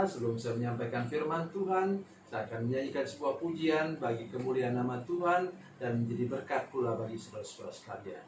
pemirsa, sebelum saya menyampaikan firman Tuhan, saya akan menyanyikan sebuah pujian bagi kemuliaan nama Tuhan dan menjadi berkat pula bagi saudara-saudara sekalian.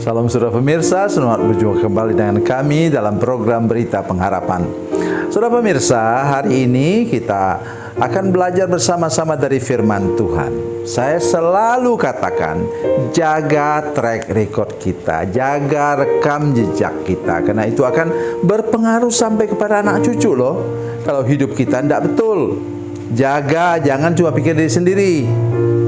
Salam saudara pemirsa, selamat berjumpa kembali dengan kami dalam program Berita Pengharapan. Saudara pemirsa, hari ini kita akan belajar bersama-sama dari firman Tuhan. Saya selalu katakan, jaga track record kita, jaga rekam jejak kita, karena itu akan berpengaruh sampai kepada anak cucu loh. Kalau hidup kita tidak betul, jaga, jangan cuma pikir diri sendiri,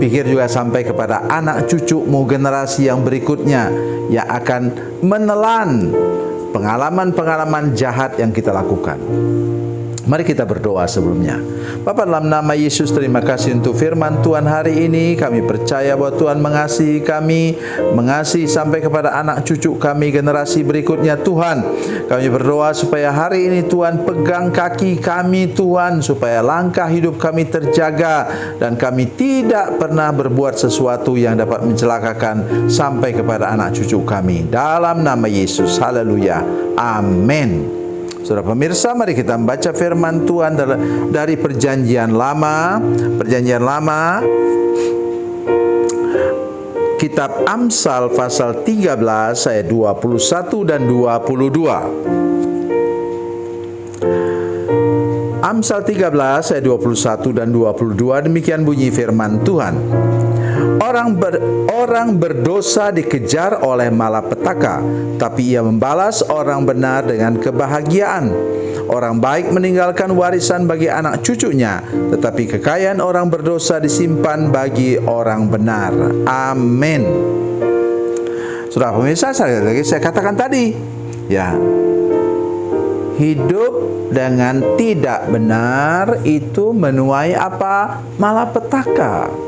pikir juga sampai kepada anak cucumu, generasi yang berikutnya yang akan menelan pengalaman-pengalaman jahat yang kita lakukan. Mari kita berdoa sebelumnya. Bapa, dalam nama Yesus, terima kasih untuk firman Tuhan hari ini. Kami percaya bahwa Tuhan mengasihi kami, mengasihi sampai kepada anak cucu kami, generasi berikutnya. Tuhan, kami berdoa supaya hari ini Tuhan pegang kaki kami Tuhan, supaya langkah hidup kami terjaga dan kami tidak pernah berbuat sesuatu yang dapat mencelakakan sampai kepada anak cucu kami. Dalam nama Yesus, haleluya, amin. Saudara pemirsa, mari kita membaca firman Tuhan dari Perjanjian Lama. Perjanjian Lama, Kitab Amsal pasal 13 ayat 21 dan 22. Amsal 13 ayat 21 dan 22, demikian bunyi firman Tuhan. Orang berdosa dikejar oleh malapetaka, tapi ia membalas orang benar dengan kebahagiaan. Orang baik meninggalkan warisan bagi anak cucunya, tetapi kekayaan orang berdosa disimpan bagi orang benar. Amin. Saudara pemirsa, saya katakan tadi, ya, hidup dengan tidak benar itu menuai apa? Malapetaka.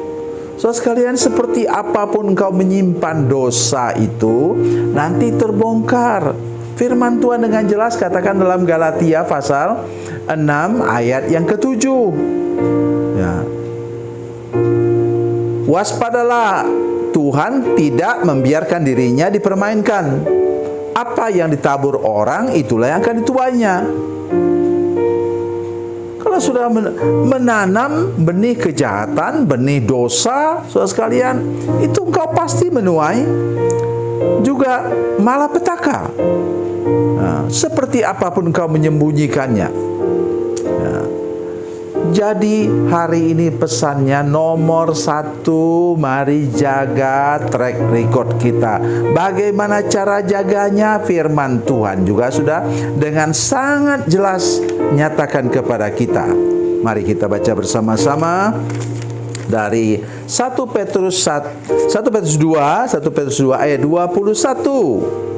Saudara sekalian, seperti apapun engkau menyimpan dosa itu, nanti terbongkar. firman Tuhan dengan jelas katakan dalam Galatia pasal 6 ayat yang ke-7. Ya. Waspadalah, Tuhan tidak membiarkan dirinya dipermainkan. Apa yang ditabur orang, itulah yang akan dituainya. Kalau sudah menanam benih kejahatan, benih dosa, saudara sekalian, itu engkau pasti menuai juga malapetaka. Nah, seperti apapun engkau menyembunyikannya. Nah, jadi hari ini pesannya nomor 1, mari jaga track record kita. Bagaimana cara jaganya? Firman Tuhan juga sudah dengan sangat jelas nyatakan kepada kita. Mari kita baca bersama-sama dari 1 Petrus 2 ayat 21.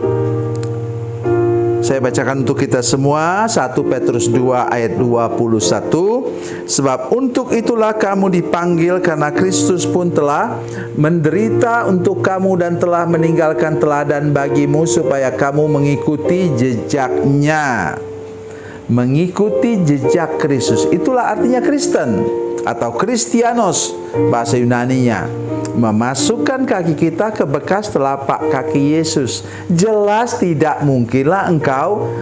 Saya bacakan untuk kita semua. 1 Petrus 2 ayat 21. Sebab untuk itulah kamu dipanggil, karena Kristus pun telah menderita untuk kamu dan telah meninggalkan teladan bagimu, supaya kamu mengikuti jejaknya. Mengikuti jejak Kristus, itulah artinya Kristen atau Kristianos bahasa Yunaninya. Memasukkan kaki kita ke bekas telapak kaki Yesus. Jelas tidak mungkinlah engkau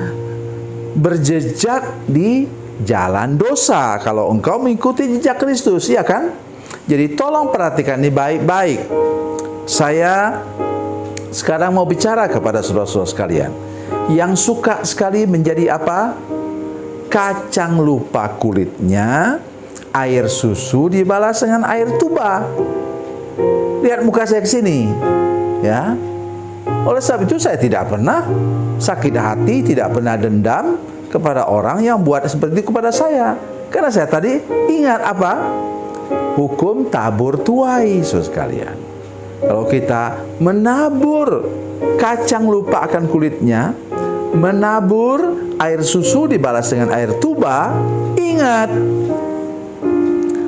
berjejak di jalan dosa kalau engkau mengikuti jejak Kristus, ya kan? Jadi tolong perhatikan ini baik-baik. Saya sekarang mau bicara kepada saudara-saudara sekalian yang suka sekali menjadi apa? Kacang lupa kulitnya, air susu dibalas dengan air tuba. Lihat muka saya ke sini, ya. Oleh sebab itu saya tidak pernah sakit hati, tidak pernah dendam kepada orang yang buat seperti itu kepada saya. Karena saya tadi ingat apa? Hukum tabur tuai, saudara sekalian. Kalau kita menabur kacang lupa akan kulitnya, menabur air susu dibalas dengan air tuba, ingat,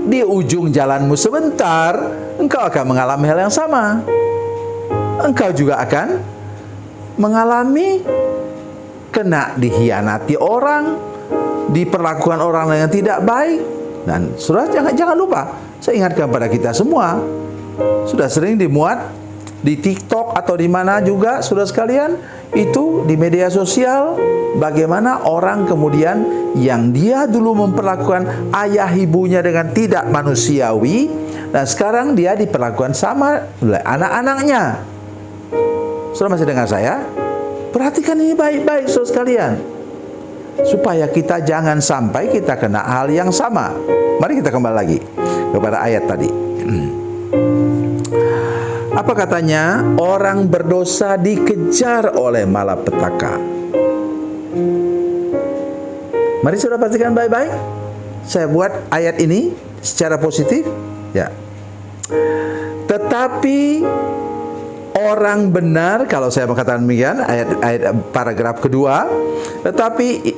di ujung jalanmu sebentar, engkau akan mengalami hal yang sama. Engkau juga akan mengalami kena dihianati orang, diperlakukan orang yang tidak baik. Dan saudara jangan lupa, saya ingatkan pada kita semua, sudah sering dimuat di TikTok atau di mana juga, saudara sekalian, itu di media sosial, bagaimana orang kemudian yang dia dulu memperlakukan ayah ibunya dengan tidak manusiawi, dan sekarang dia diperlakukan sama oleh anak-anaknya. Saudara masih dengar saya? Perhatikan ini baik-baik, saudara sekalian, supaya kita jangan sampai kita kena hal yang sama. Mari kita kembali lagi kepada ayat tadi. Apa katanya? Orang berdosa dikejar oleh malapetaka. Mari saudara perhatikan baik-baik. Saya buat ayat ini secara positif, ya. Tetapi orang benar, kalau saya mengatakan demikian, ayat paragraf kedua, tetapi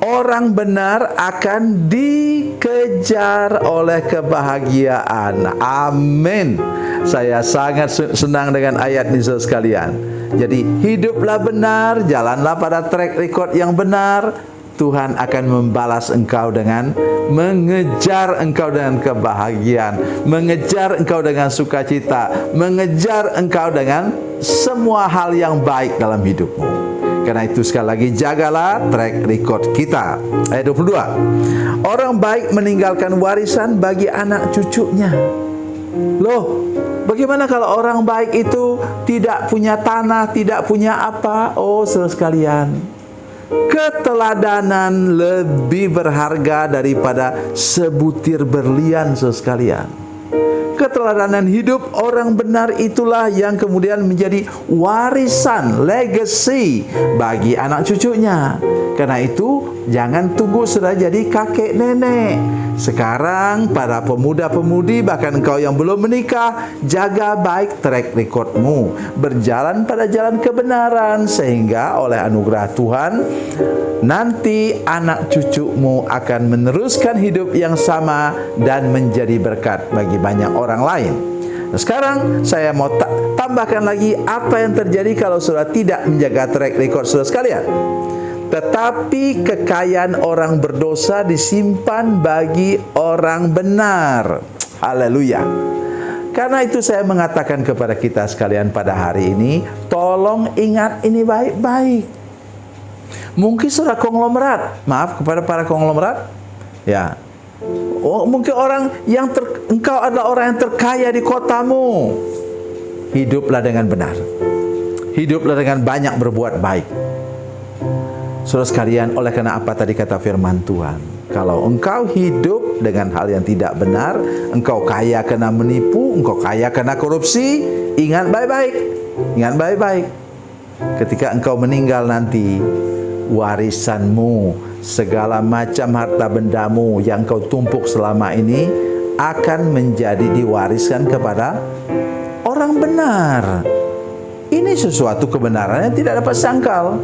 orang benar akan dikejar oleh kebahagiaan. Amin. Saya sangat senang dengan ayat ini, saudara sekalian. Jadi hiduplah benar, jalanlah pada track record yang benar. Tuhan akan membalas engkau dengan mengejar engkau dengan kebahagiaan, mengejar engkau dengan sukacita, mengejar engkau dengan semua hal yang baik dalam hidupmu. Karena itu sekali lagi jagalah track record kita. Ayat 22. Orang baik meninggalkan warisan bagi anak cucunya. Loh, bagaimana kalau orang baik itu tidak punya tanah, tidak punya apa? Oh, saudara sekalian, keteladanan lebih berharga daripada sebutir berlian, saudara sekalian. Keteladanan hidup orang benar itulah yang kemudian menjadi warisan, legacy bagi anak cucunya. Karena itu jangan tunggu sudah jadi kakek nenek. Sekarang para pemuda-pemudi, bahkan engkau yang belum menikah, jaga baik track recordmu, berjalan pada jalan kebenaran, sehingga oleh anugerah Tuhan nanti anak cucumu akan meneruskan hidup yang sama dan menjadi berkat bagi banyak orang lain. Nah, sekarang saya mau tambahkan lagi apa yang terjadi kalau saudara tidak menjaga track record saudara sekalian. Tetapi kekayaan orang berdosa disimpan bagi orang benar. Haleluya. Karena itu saya mengatakan kepada kita sekalian pada hari ini, tolong ingat ini baik-baik. Mungkin saudara konglomerat, maaf kepada para konglomerat, ya. Oh, mungkin orang yang engkau adalah orang yang terkaya di kotamu. Hiduplah dengan benar. Hiduplah dengan banyak berbuat baik. Saudara sekalian, oleh karena apa tadi kata firman Tuhan? Kalau engkau hidup dengan hal yang tidak benar, engkau kaya karena menipu, engkau kaya karena korupsi, ingat baik-baik. Ingat baik-baik. Ketika engkau meninggal nanti, warisanmu, segala macam harta bendamu yang kau tumpuk selama ini akan menjadi diwariskan kepada orang benar. Ini sesuatu kebenaran yang tidak dapat sangkal.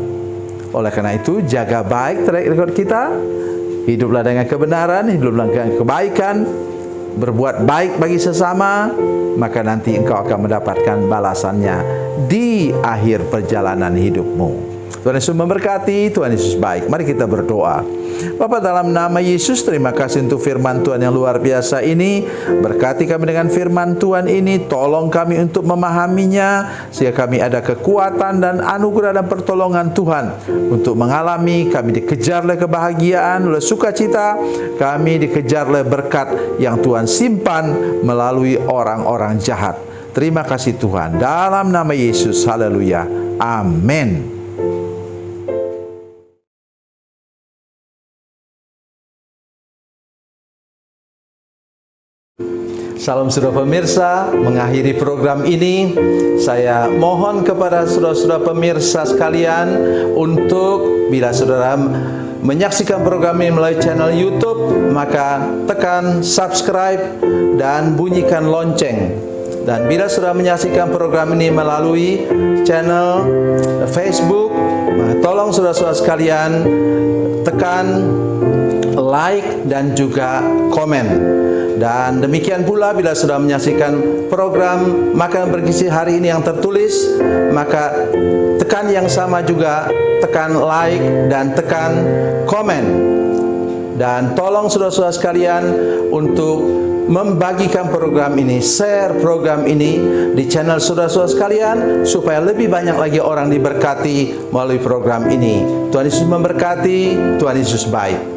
Oleh karena itu, jaga baik track record kita. Hiduplah dengan kebenaran, hiduplah dengan kebaikan, berbuat baik bagi sesama, maka nanti engkau akan mendapatkan balasannya di akhir perjalanan hidupmu. Tuhan Yesus memberkati, Tuhan Yesus baik. Mari kita berdoa. Bapa, dalam nama Yesus, terima kasih untuk firman Tuhan yang luar biasa ini. Berkati kami dengan firman Tuhan ini. Tolong kami untuk memahaminya, sehingga kami ada kekuatan dan anugerah dan pertolongan Tuhan untuk mengalami. Kami dikejar oleh kebahagiaan, oleh sukacita. Kami dikejar oleh berkat yang Tuhan simpan melalui orang-orang jahat. Terima kasih Tuhan. Dalam nama Yesus, haleluya. Amin. Salam saudara pemirsa, mengakhiri program ini saya mohon kepada saudara-saudara pemirsa sekalian untuk bila saudara menyaksikan program ini melalui channel YouTube, maka tekan subscribe dan bunyikan lonceng. Dan bila saudara menyaksikan program ini melalui channel Facebook, maka tolong saudara-saudara sekalian tekan like dan juga komen. Dan demikian pula bila sudah menyaksikan program Makan Bergizi hari ini yang tertulis, maka tekan yang sama juga, tekan like dan tekan komen. Dan tolong saudara-saudara sekalian untuk membagikan program ini, share program ini di channel saudara-saudara sekalian, supaya lebih banyak lagi orang diberkati melalui program ini. Tuhan Yesus memberkati, Tuhan Yesus baik.